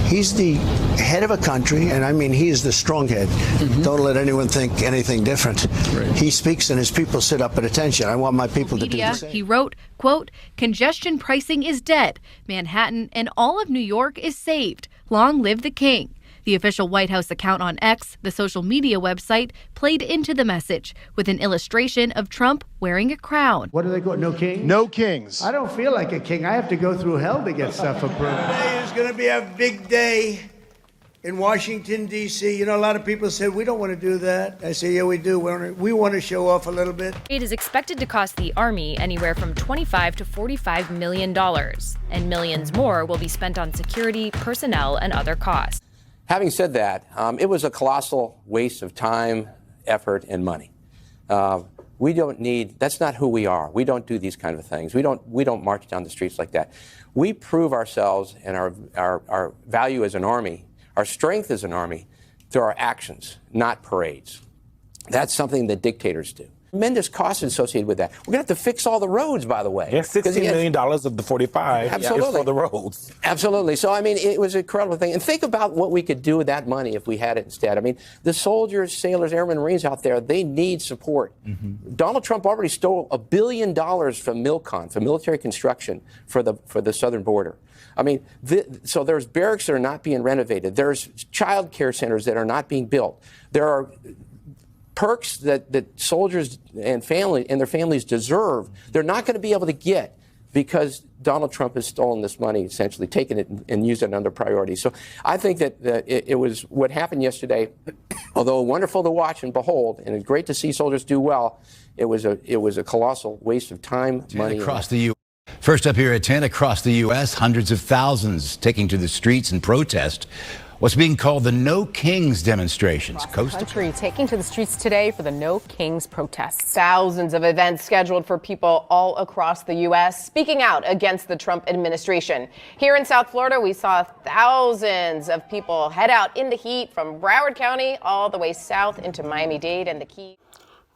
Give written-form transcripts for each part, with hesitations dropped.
He's the head of a country, and I mean, he is the strong head. Don't let anyone think anything different. Right. He speaks and his people sit up at attention. I want my people to do the same. He wrote, quote, "Congestion pricing is dead. Manhattan and all of New York is saved. Long live the king." The official White House account on X, the social media website, played into the message with an illustration of Trump wearing a crown. What do they call it? No kings? No kings. I don't feel like a king. I have to go through hell to get stuff approved. Today is going to be a big day in Washington, D.C. You know, a lot of people say, we don't want to do that. I say, yeah, we do. We want to show off a little bit. It is expected to cost the Army anywhere from $25 to $45 million, and millions more will be spent on security, personnel, and other costs. Having said that, it was a colossal waste of time, effort, and money. We don't need, that's not who we are. We don't do these kind of things. We don't march down the streets like that. We prove ourselves and our value as an army, our strength as an army, through our actions, not parades. That's something that dictators do. Tremendous costs associated with that. We're going to have to fix all the roads, by the way. Yeah, $16 million of the 45 is for the roads. Absolutely. So, I mean, it was an incredible thing. And think about what we could do with that money if we had it instead. I mean, the soldiers, sailors, airmen, Marines out there, they need support. Donald Trump already stole $1 billion from Milcon, for military construction for the southern border. I mean, so there's barracks that are not being renovated. There's child care centers that are not being built. There are perks that soldiers and their families deserve, they're not going to be able to get because Donald Trump has stolen this money, essentially taken it and used it under priorities. So I think that it was what happened yesterday, although wonderful to watch and behold, and great to see soldiers do well, it was a colossal waste of time, money. Across the U.S. First up here at 10, across the U.S., hundreds of thousands taking to the streets in protest what's being called the No Kings demonstrations. Across the country taking to the streets today for the No Kings protests. Thousands of events scheduled for people all across the U.S. speaking out against the Trump administration. Here in South Florida, we saw thousands of people head out in the heat from Broward County all the way south into Miami-Dade and the Keys.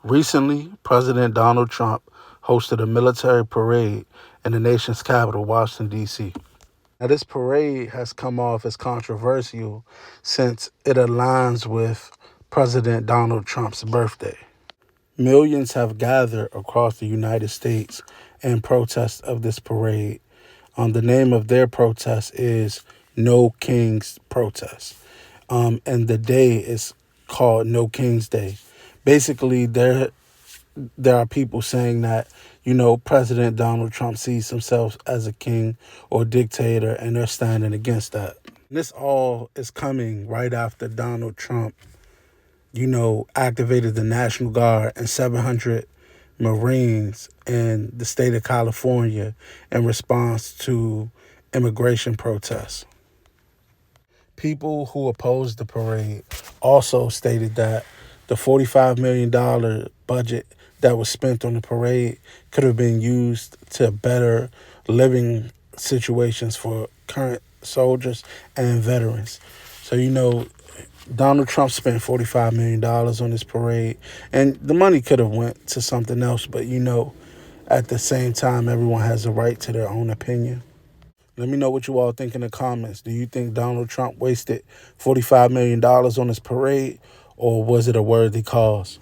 Recently, President Donald Trump hosted a military parade in the nation's capital, Washington, D.C. Now, this parade has come off as controversial since it aligns with President Donald Trump's birthday. Millions have gathered across the United States in protest of this parade. The name of their protest is No Kings Protest. And the day is called No Kings Day. Basically, there are people saying that, you know, President Donald Trump sees himself as a king or dictator, and they're standing against that. This all is coming right after Donald Trump, you know, activated the National Guard and 700 Marines in the state of California in response to immigration protests. People who opposed the parade also stated that the $45 million budget that was spent on the parade could have been used to better living situations for current soldiers and veterans. So, you know, Donald Trump spent $45 million on this parade, and the money could have went to something else, but, you know, at the same time, everyone has a right to their own opinion. Let me know what you all think in the comments. Do you think Donald Trump wasted $45 million on this parade, or was it a worthy cause?